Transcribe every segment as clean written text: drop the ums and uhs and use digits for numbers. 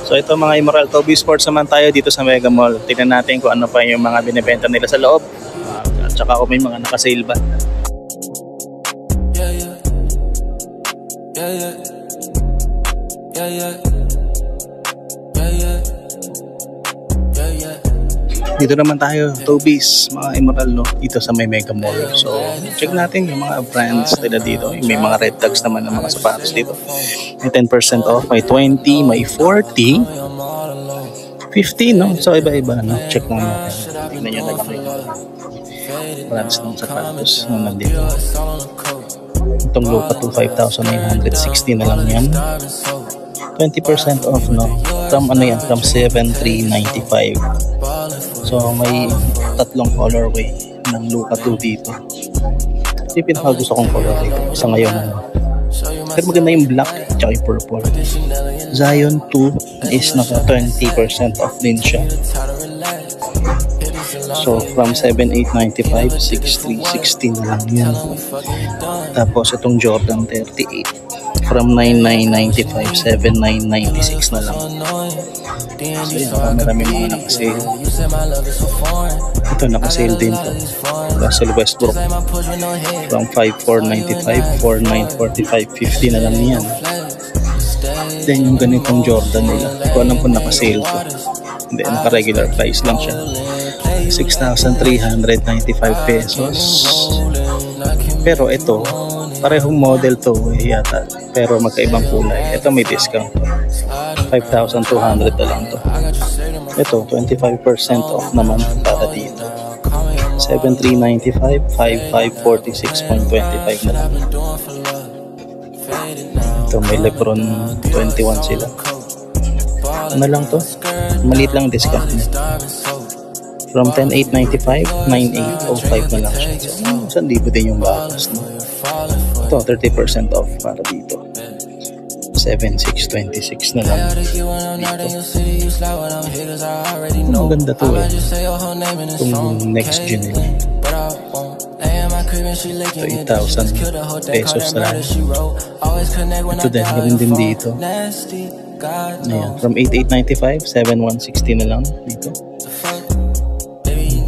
So ito mga Immoral Toby Sports naman tayo dito sa Mega Mall. Tingnan natin kung ano pa yung mga binibenta nila sa loob. At saka kung may mga naka-sale ba. Dito naman tayo, Toby's, mga Immoral, no? Dito sa may Mega Mall. So, check natin yung mga brands nila dito. May mga red tags naman ng mga sapatos dito. May 10% off, may 20, may 40, 15, no? So, iba-iba, no? Check lang natin. Tignan nyo na lang yung brands ng sapatos na nandito. Itong Luka 5,960 na lang yan. 20% off, no? From ano yan? From 7,395. So may tatlong colorway ng Luka 2 dito. Ito yung pinaka gusto kong colorway sa ngayon. Pero maganda yung black at yung purple. Zion 2 is naka 20% off din siya. So from 7,895, 6,360 na lang yan. Tapos itong Jordan 38 from 9,995, 7,996 na lang. So yan, maraming mga nakasale. Ito nakasale din to. Russell Westbrook from 5,495, 4,945, 50 na lang yan. Then yung ganitong Jordan nila, ko alam kung nakasale to. Hindi, naka-regular price lang siya. 6,395 pesos. Pero ito, parehong model to yata, pero magkaibang kulay. Ito may discount, 5,200 na lang to. Ito 25% off naman para dito, 7,395, 5,546.25 na lang. Ito may Lebron 21 sila. Ano lang to, maliit lang discount niya. From 10,895, 9,805 na lang siya. So 1,000 din yung bawas, no? Ito 30% off para dito, 7,626 na lang dito. Ang ganda to eh, itong next gen nila. Ito 8,000 pesos na lang. Ito din, ganun din dito. Ayan, from 8,895, 7,160 na lang dito.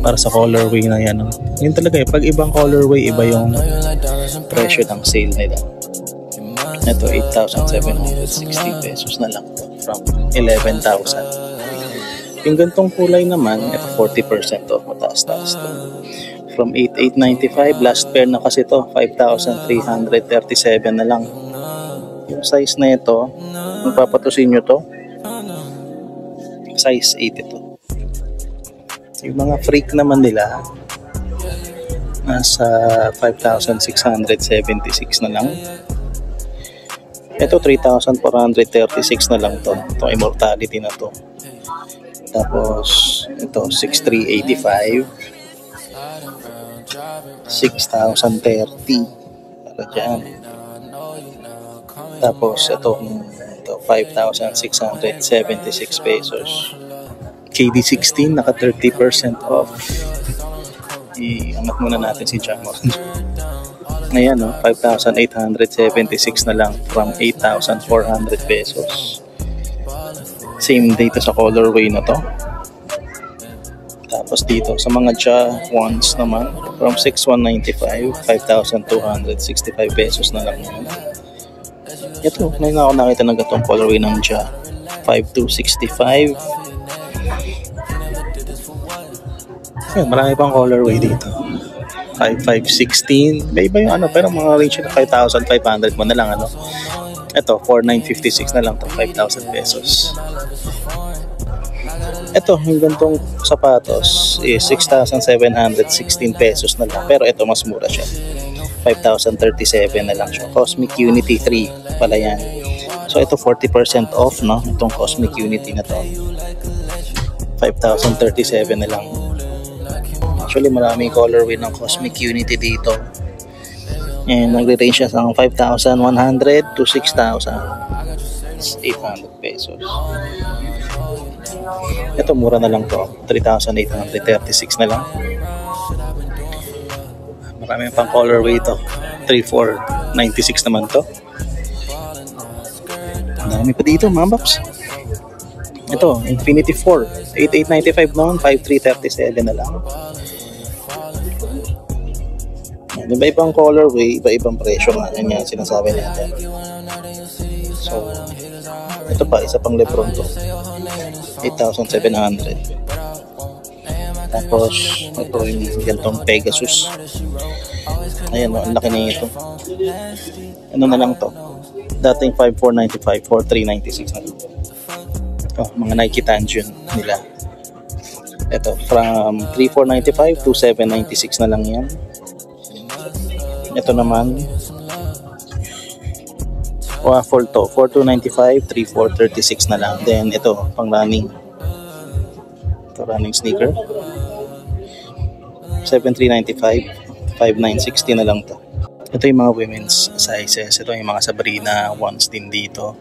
Para sa colorway na yan, no? Yun talaga eh, pag ibang colorway, iba yung presyo ng sale nila. Ito 8,760 pesos na lang from 11,000. Yung gantong kulay naman, ito 40% off, mataas-taas to. From 8,895, last pair na kasi to, 5,337 na lang. Yung size na ito, magpapatusin nyo to, size 8 ito. Yung mga freak naman nila, nasa 5,676 na lang. Ito 3,436 na lang to. Itong Immortality na to. Tapos ito 6,385, 6,030 para dyan. Tapos ito 5,676 pesos. KD16 naka 30% off. Iangat muna natin si Jamon. Ayan, no, 5,876 na lang from 8,400 pesos. Same dito sa colorway na to. Tapos dito sa mga Ja ones naman, from 6,195, 5,265 pesos na lang yun. Ito, ngayon ako nakita ng gatong colorway ng Ja, 5,265. Marami pang colorway dito. 5,516. May iba yung ano, pero mga range na 5,500 mo na lang, ano. Ito, 4,956 na lang to, 5,000 pesos. Ito, yung gantong sapatos is 6,716 pesos na lang. Pero ito, mas mura siya. 5,037 na lang siya. Cosmic Unity 3 pala yan. So, ito 40% off, no? Itong Cosmic Unity na to. 5,037 na lang. Actually, maraming colorway ng Cosmic Unity dito. And nagre-range siya sa 5,100 to 6,800 pesos. Ito, mura na lang to. 3,836 na lang. Marami pang colorway ito. 3,496 naman to. Ang dami pa dito, mga paps. Ito, Infinity 4. 8895 noon, 5337 na lang. Iba-ibang colorway, iba-ibang presyo nga. Yan nga sinasabi natin. So, ito pa, isa pang Lebron to. 8,700. Tapos, ito yung gantong Pegasus. Ayan, ang laki na ito. Ano na lang to? Dating 5,495, 4,396 na lang. Oh, mga Nike Tanjun nila. Ito, from 3,495 to 796 na lang yan. Ito naman, waffle to, 4,295, 3,436 na lang. Then, ito, pang running. Ito, running sneaker. 7,395, 5,960 na lang to. Ito yung mga women's sizes. Ito yung mga Sabrina ones din dito.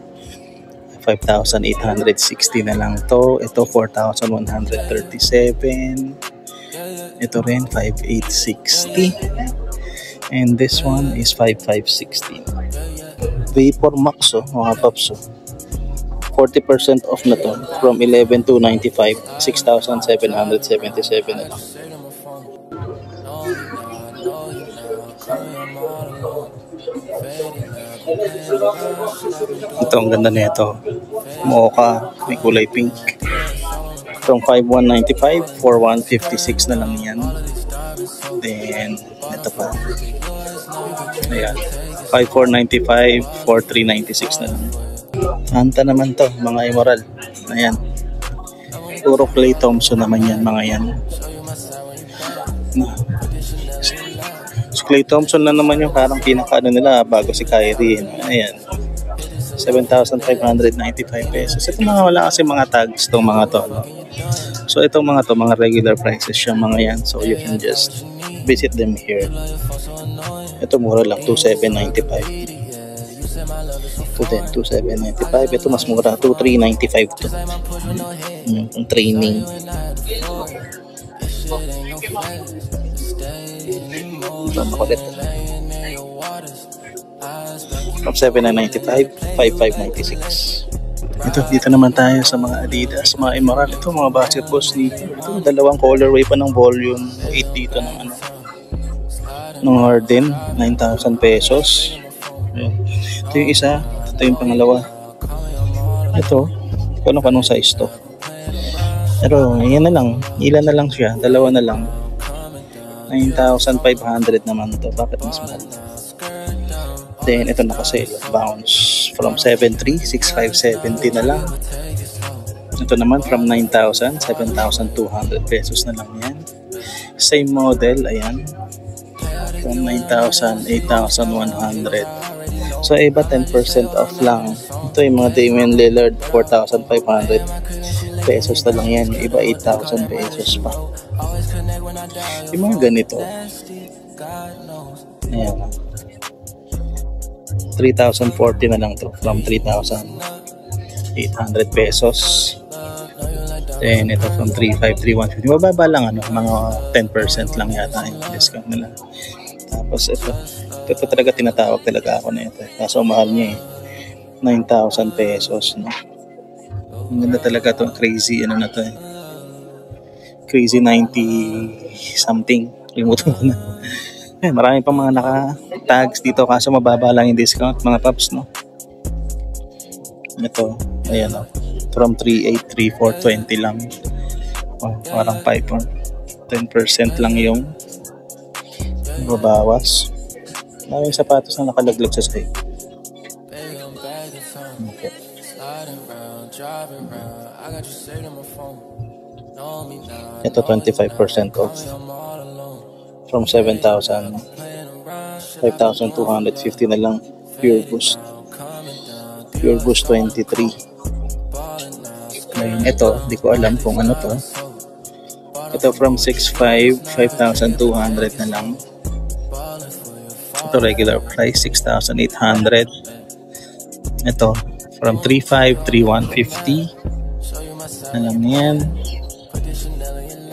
5,860 na lang to. Ito, 4,137. Ito rin, 5,860. And this one is 5,560. Vapor Max, mga paps. 40% off na to. From 11,295, 6,777 na lang. Ito, ang ganda na ito. Mocha, may kulay pink. From 5,195, 4,156 na lang yan. Then, ito pa. Ayan. 5,495, 4,396 na lang. Anta naman to, mga Emerald. Ayan. Puro Klay Thompson naman yan, mga yan. Si Klay Thompson na naman yung parang pinaka-ano nila bago si Kyrie. Ayan. 7,595 pesos. Ito mga wala kasi mga tags itong mga to. No? So itong mga to, mga regular prices siya mga yan. So you can just visit them here. Ito mura lang, 2,795. Ito din, 2,795. Ito mas mura, 2,395 to. Yung training. Ito makulit. From 7,995, 5,596. Ito, dito naman tayo sa mga Adidas, mga Emerald. Ito, mga basketball sneaker. Ito, dalawang colorway pa ng volume 8 dito ng ano. Ng Harden, 9,000 pesos. Ayan. Ito yung isa, ito yung pangalawa. Ito, kung anong size to. Pero, yan na lang. Ilan na lang siya, dalawa na lang. 9,500 naman to. Bakit mas mahal? Then, ito naka-sale. Bounce from 7,300, 6,570 na lang. Ito naman from 9,000, 7,200 pesos na lang yan. Same model, ayan. From 9,000, 8,100. So, iba 10% off lang. Ito yung mga Damian Lillard, 4,500 pesos na lang yan. Iba 8,000 pesos pa. Yung mga ganito. Ayan. 3,040 na lang to from 3,800 pesos. Then ito from 3,500, 3,150. Mababa lang ano, mga 10% lang yata yung discount nila. Tapos ito talaga tinatawag talaga ako na ito. Kaso mahal niya eh. 9,000 pesos. No? Ang ganda talaga to, crazy ano na to eh. Crazy 90 something. Limutan ko na. Eh, marami pang mga naka-tags dito kaso mababa lang yung discount mga paps, no? Ito, ayan o. From 3,800, 4,20 lang. Oh, parang 5 or 10% lang yung babawas. Maraming sapatos na nakalaglag sa side. Okay. Ito 25% off. From 7,000, 5,250 na lang. Pure Boost 23. Ngayon ito, di ko alam kung ano to. Ito from 6,500, 5,200 na lang. Ito regular price 6,800. Ito from 3,500, 3,150 na lang yan.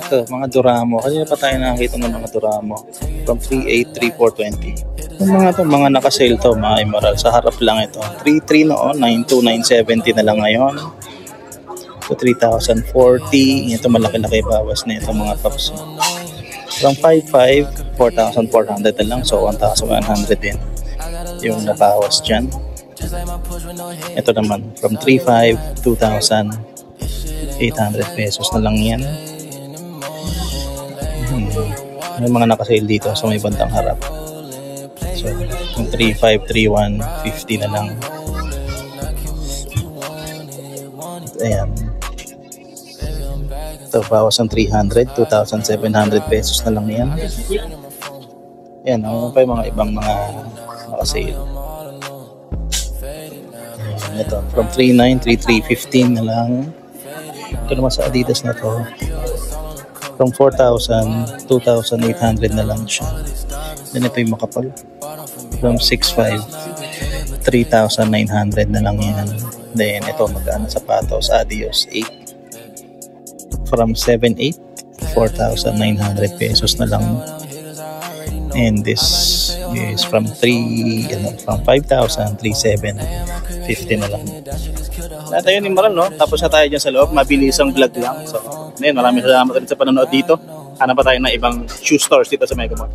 Ito, mga Duramo. Kanina pa tayo nakakita ng mga Duramo. From 3,800, 3,420. Yung mga naka-sale to, mga Emerald. Sa harap lang ito. 3,300 noon, 9,200, 9,70 na lang ngayon. So 3,040. Ito malaki-laki bawas na ito mga paps. From 5,500, 4,400 na lang. So 1,100 din yung nabawas dyan. Ito naman from 3,500, 2,800 pesos na lang yan. May mga nakasale dito sa may bandang harap. So yung 3,500, 3,150 na lang. Ayan. Ito bawas ng 300, 2,700 pesos na lang yan. Ayan, pa yung mga ibang mga nakasale. Ayan, ito from 3,900, 3,315 na lang. Ito naman sa Adidas na to from 4,000, 2,800 na lang siya. Then ito yung makapal from 6,500, 3,900 na lang yan. Then ito magkano sapatos, Adios 8 from 7,800, 4,900 pesos na lang. And this is from 5,000, 3,750 na lang. At ayun yung moral, no? Tapos na tayo dyan sa loob. Mabilis ang vlog lang. So, ayun, maraming salamat rin sa panonood dito. Hanap pa tayo ng ibang shoe stores dito sa Mega Mall.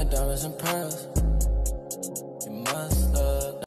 Diamonds and pearls.